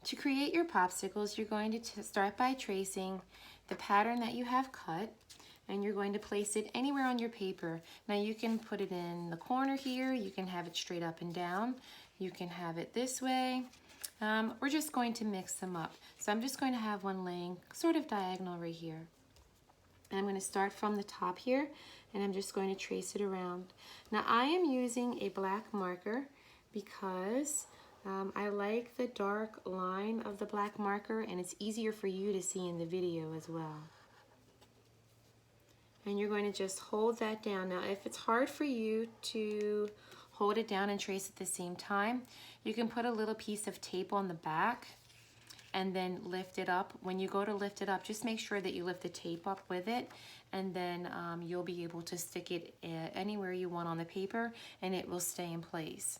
To create your popsicles, you're going to start by tracing the pattern that you have cut, and you're going to place it anywhere on your paper. Now you can put it in the corner here, you can have it straight up and down, you can have it this way. We're just going to mix them up. So I'm just going to have one laying sort of diagonal right here. And I'm going to start from the top here, and I'm just going to trace it around. Now I am using a black marker because I like the dark line of the black marker, and it's easier for you to see in the video as well. And you're going to just hold that down. Now if it's hard for you to hold it down and trace at the same time, you can put a little piece of tape on the back and then lift it up. When you go to lift it up, just make sure that you lift the tape up with it, and then you'll be able to stick it anywhere you want on the paper, and it will stay in place.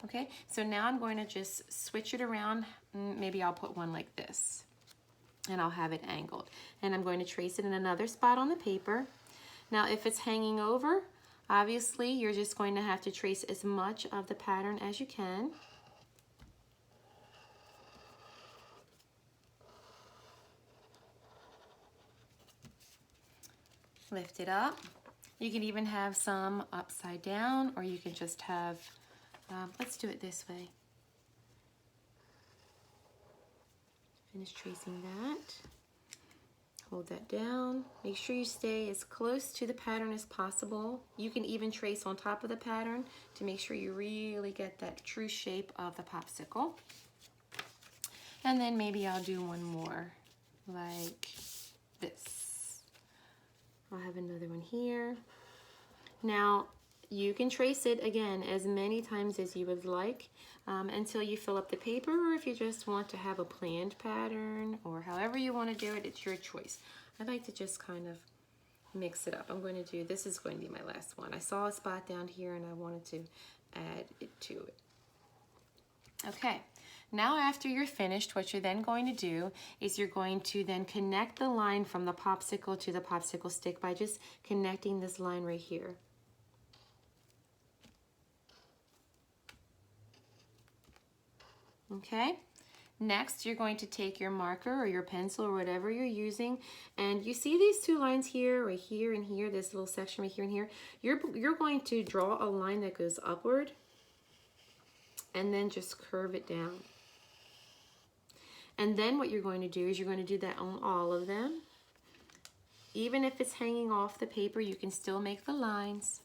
Okay, so now I'm going to just switch it around. Maybe I'll put one like this, and I'll have it angled. And I'm going to trace it in another spot on the paper. Now if it's hanging over, obviously you're just going to have to trace as much of the pattern as you can. Lift it up. You can even have some upside down, or you can just have, let's do it this way. Finish tracing that. Hold that down. Make sure you stay as close to the pattern as possible. You can even trace on top of the pattern to make sure you really get that true shape of the popsicle. And then maybe I'll do one more like this. I'll have another one here. Now you can trace it again as many times as you would like until you fill up the paper, or if you just want to have a planned pattern, or however you want to do it, it's your choice. I like to just kind of mix it up. I'm going to do, this is going to be my last one. I saw a spot down here and I wanted to add it to it. Okay, now after you're finished, what you're then going to do is you're going to then connect the line from the popsicle to the popsicle stick by just connecting this line right here. Okay, next you're going to take your marker or your pencil or whatever you're using, and you see these two lines here, right here and here, this little section right here and here. You're going to draw a line that goes upward and then just curve it down. And then what you're going to do is you're going to do that on all of them. Even if it's hanging off the paper, you can still make the lines.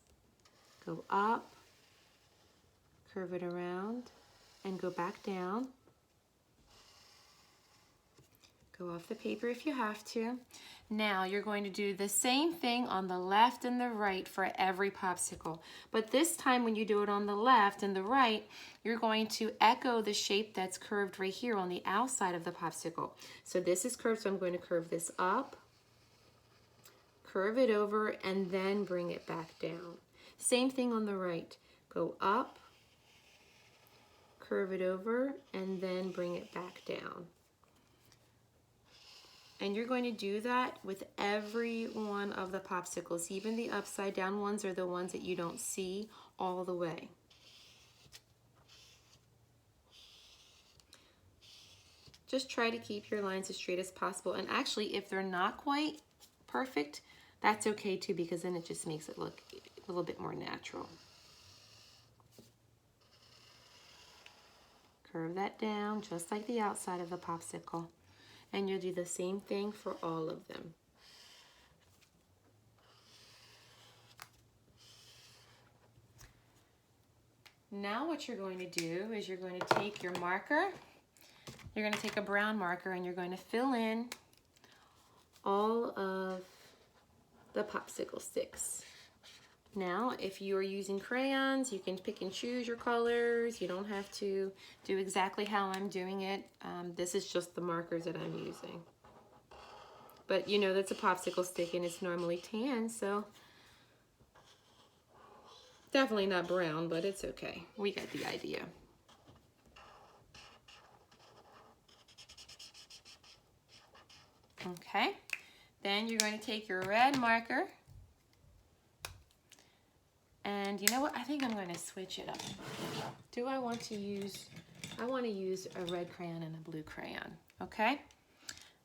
Go up, curve it around, and go back down. Go off the paper if you have to. Now you're going to do the same thing on the left and the right for every popsicle. But this time when you do it on the left and the right, you're going to echo the shape that's curved right here on the outside of the popsicle. So this is curved, so I'm going to curve this up, curve it over, and then bring it back down. Same thing on the right. Go up, curve it over, and then bring it back down. And you're going to do that with every one of the popsicles. Even the upside down ones are the ones that you don't see all the way. Just try to keep your lines as straight as possible. And actually, if they're not quite perfect, that's okay too, because then it just makes it look a little bit more natural. Curve that down just like the outside of the popsicle. And you'll do the same thing for all of them. Now what you're going to do is you're going to take your marker, you're going to take a brown marker, and you're going to fill in all of the popsicle sticks. Now, if you are using crayons, you can pick and choose your colors. You don't have to do exactly how I'm doing it. This is just the markers that I'm using. But you know that's a popsicle stick and it's normally tan, so definitely not brown, but it's okay. We got the idea. Okay, then you're going to take your red marker. And you know what? I think I'm going to switch it up. Do I want to use, I want to use a red crayon and a blue crayon, okay?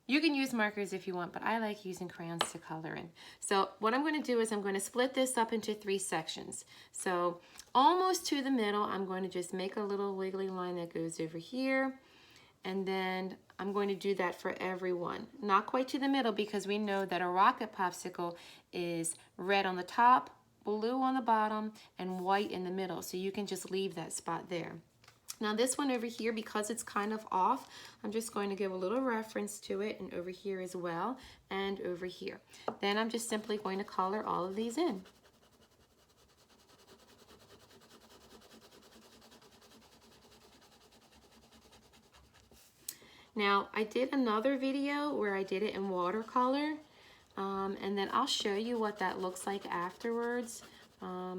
You can use markers if you want, but I like using crayons to color in. So what I'm going to do is I'm going to split this up into 3 sections. So almost to the middle, I'm going to just make a little wiggly line that goes over here. And then I'm going to do that for every one. Not quite to the middle because we know that a rocket popsicle is red on the top, blue on the bottom, and white in the middle. So you can just leave that spot there. Now this one over here, because it's kind of off, I'm just going to give a little reference to it, and over here as well, and over here. Then I'm just simply going to color all of these in. Now I did another video where I did it in watercolor, and then I'll show you what that looks like afterwards.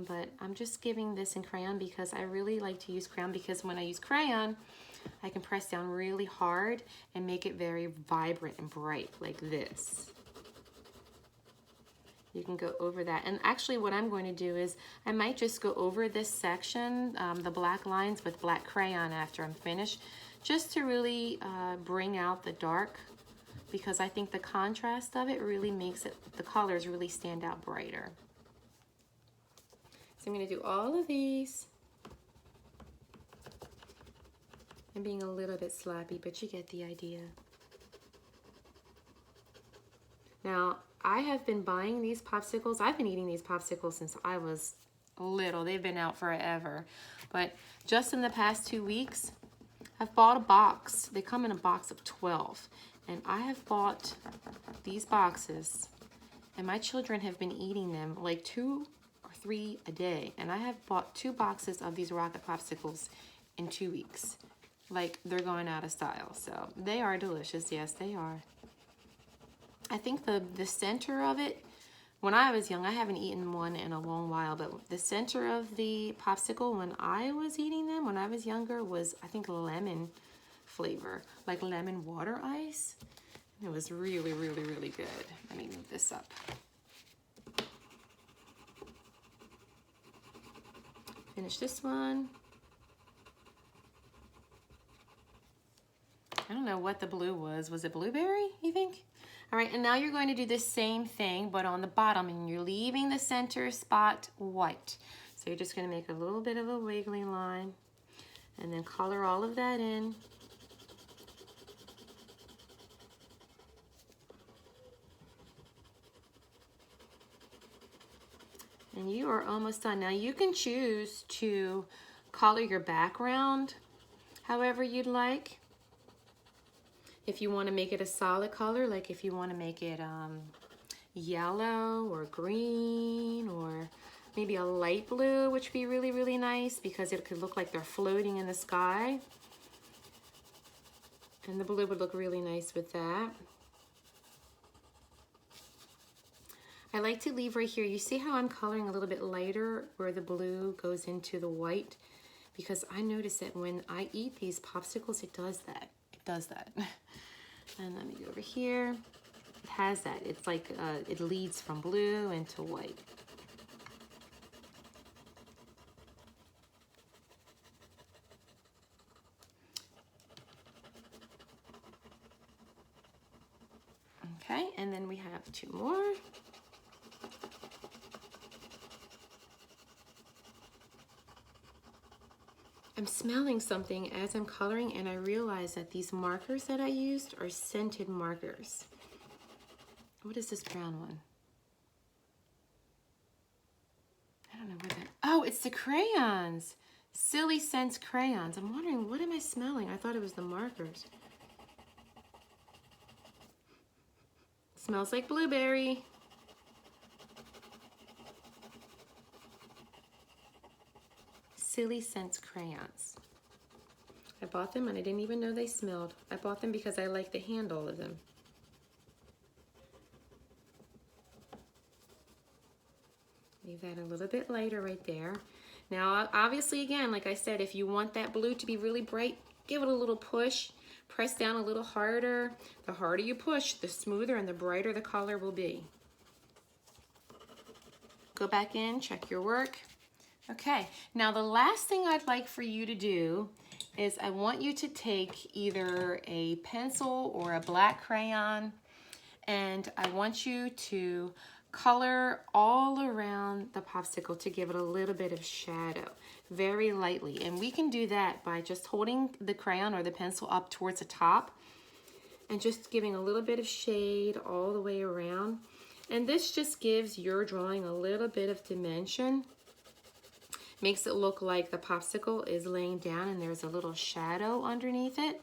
But I'm just giving this in crayon because I really like to use crayon, because when I use crayon, I can press down really hard and make it very vibrant and bright like this. You can go over that. And actually what I'm going to do is I might just go over this section, the black lines, with black crayon after I'm finished, just to really bring out the dark, because I think the contrast of it really makes it, the colors really stand out brighter. I'm going to do all of these. I'm being a little bit sloppy, but you get the idea. Now, I have been buying these popsicles. I've been eating these popsicles since I was little. They've been out forever. But just in the past 2 weeks, I've bought a box. They come in a box of 12. And I have bought these boxes, and my children have been eating them like 2 or 3 a day, and I have bought 2 boxes of these rocket popsicles in 2 weeks. Like, they're going out of style. So they are delicious. Yes, they are. I think the center of it, when I was young, I haven't eaten one in a long while, but the center of the popsicle when I was eating them, when I was younger, was, I think, lemon flavor, like lemon water ice. It was really, really, really good. Let me move this up. Finish this one. I don't know what the blue was. Was it blueberry, you think? All right, and now you're going to do the same thing, but on the bottom, and you're leaving the center spot white. So you're just going to make a little bit of a wiggly line, and then color all of that in. And you are almost done. Now you can choose to color your background however you'd like. If you want to make it a solid color, like if you want to make it yellow or green, or maybe a light blue, which would be really, really nice because it could look like they're floating in the sky. And the blue would look really nice with that. I like to leave right here. You see how I'm coloring a little bit lighter where the blue goes into the white? Because I notice that when I eat these popsicles, it does that. It does that. And let me go over here. It has that. It's like it leads from blue into white. Okay, and then we have 2 more. I'm smelling something as I'm coloring, and I realize that these markers that I used are scented markers. What is this brown one? I don't know what that... Oh, it's the crayons. Silly Scents crayons. I'm wondering, what am I smelling? I thought it was the markers. Smells like blueberry. Silly Scents crayons. I bought them and I didn't even know they smelled. I bought them because I like the handle of them. Leave that a little bit lighter right there. Now, obviously, again, like I said, if you want that blue to be really bright, give it a little push. Press down a little harder. The harder you push, the smoother and the brighter the color will be. Go back in, check your work. Okay, now the last thing I'd like for you to do is I want you to take either a pencil or a black crayon, and I want you to color all around the popsicle to give it a little bit of shadow, very lightly. And we can do that by just holding the crayon or the pencil up towards the top and just giving a little bit of shade all the way around. And this just gives your drawing a little bit of dimension. Makes it look like the popsicle is laying down and there's a little shadow underneath it.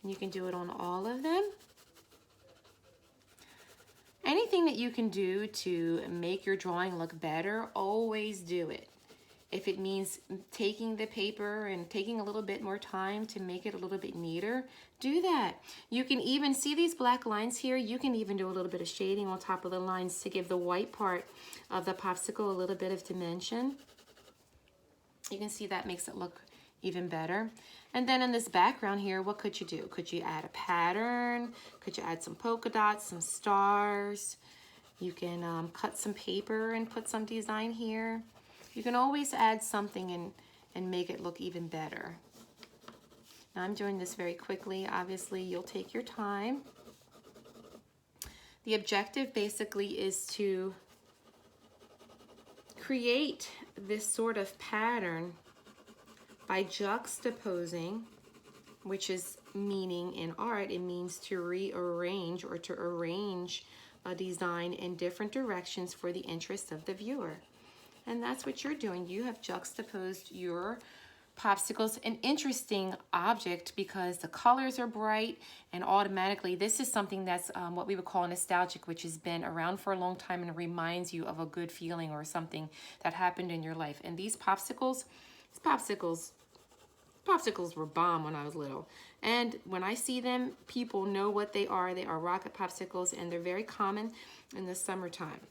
And you can do it on all of them. Anything that you can do to make your drawing look better, always do it. If it means taking the paper and taking a little bit more time to make it a little bit neater, do that. You can even see these black lines here. You can even do a little bit of shading on top of the lines to give the white part of the popsicle a little bit of dimension. You can see that makes it look even better. And then in this background here, what could you do? Could you add a pattern? Could you add some polka dots, some stars? You can cut some paper and put some design here. You can always add something and make it look even better. Now I'm doing this very quickly. Obviously, you'll take your time. The objective basically is to create this sort of pattern by juxtaposing, which is meaning in art, it means to rearrange or to arrange a design in different directions for the interest of the viewer. And that's what you're doing. You have juxtaposed your popsicles, an interesting object because the colors are bright, and automatically this is something that's what we would call nostalgic, which has been around for a long time and reminds you of a good feeling or something that happened in your life. And these popsicles were bomb when I was little. And when I see them, people know what they are. They are rocket popsicles, and they're very common in the summertime.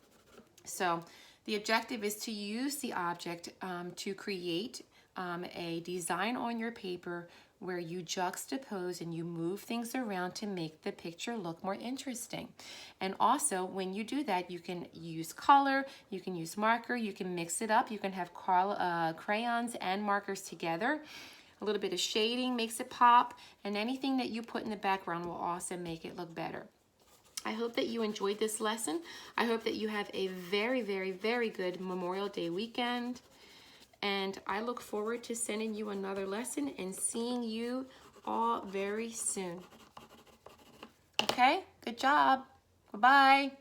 So the objective is to use the object to create a design on your paper where you juxtapose and you move things around to make the picture look more interesting. And also, when you do that, you can use color, you can use marker, you can mix it up, you can have crayons and markers together. A little bit of shading makes it pop, and anything that you put in the background will also make it look better. I hope that you enjoyed this lesson. I hope that you have a very, very, very good Memorial Day weekend. And I look forward to sending you another lesson and seeing you all very soon. Okay, good job. Bye-bye.